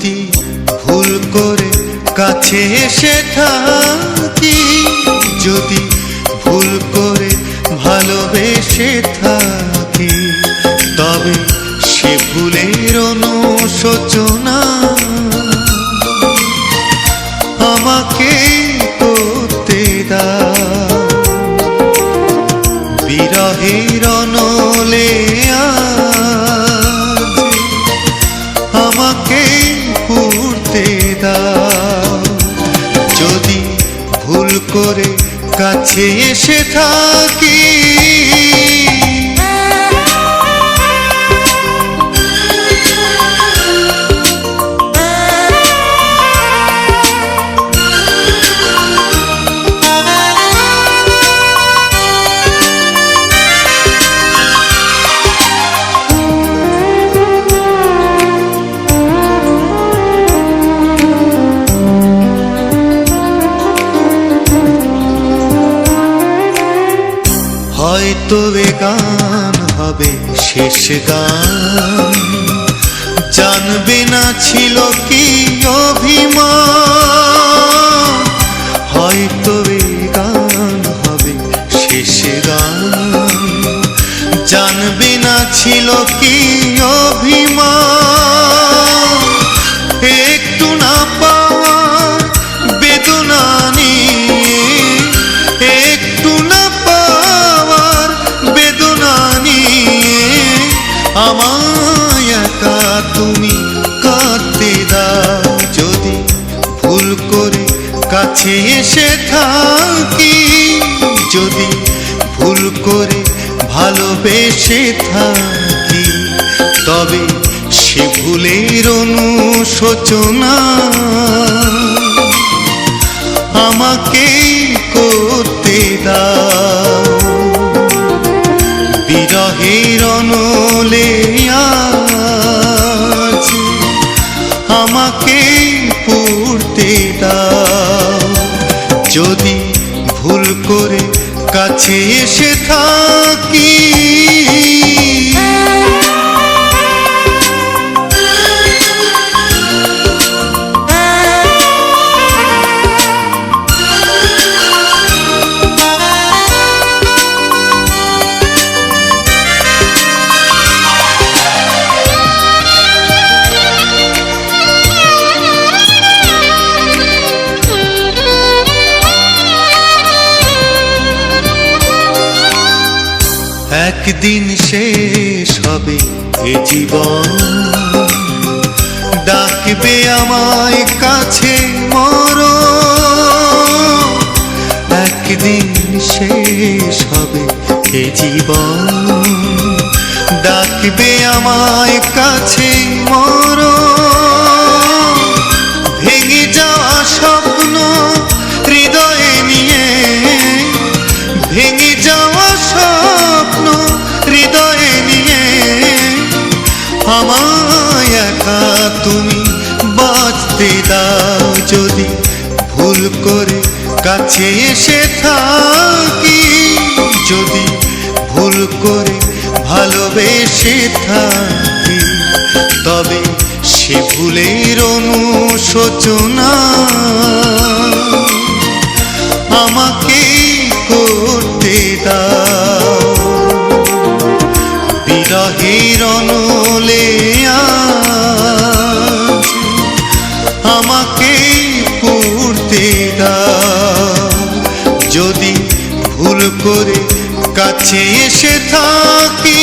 যদি ভুল করে কাছে এসে থাকি, যদি ভুল করে ভালোবেসে থাকি, তবে সে ভুলের অনুশোচনা আমাকে করতে দাও। বিরহের অনলে আজ আমাকে পুড়তে দাও। যদি ভুল করে কাছে এসে থাকি, হয়তো এ গান হবে শেষ গান, জানবে না ছিল কি অভিমান। হয়তো এ গান হবে শেষ গান, জানবে না ছিল কি অভিমান। একটু না পাওয়ার বেদনা নিয়ে, একটু না পাওয়ার বেদনা নিয়ে আমায় একা তুমি কাঁদতে দাও। যদি ভুল করে কাছে এসে থাকি, যদি ভুল করে ভালোবেসে থাকি, তবে সে ভুলের অনুশোচনা আমাকে করতে দাও। বিরহের অনলে আজ আমাকে পুড়তে দাও। যদি ভুল করে কাছে এসে থাকি, একদিন শেষ হবে এ জীবন, ডাকবে আমায় কাছে মরণ। একদিন শেষ হবে এ জীবন, ডাকবে আমায় কাছে মরণ। ভেঙে যাওয়া স্বপ্ন হৃদয়ে নিয়ে, ভেঙে যাওয়া স্বপ্ন হৃদয়ে নিয়ে আমায় একা তুমি বাঁচতে দাও। যদি ভুল করে কাছে এসে থাকি, যদি ভুল করে ভালোবেসে থাকি, তবে সে ভুলের অনুশোচনা আমাকে করতে দাও। বিরহের অনলে আজ আমাকে পুড়তে দাও। যদি ভুল করে কাছে এসে থাকি,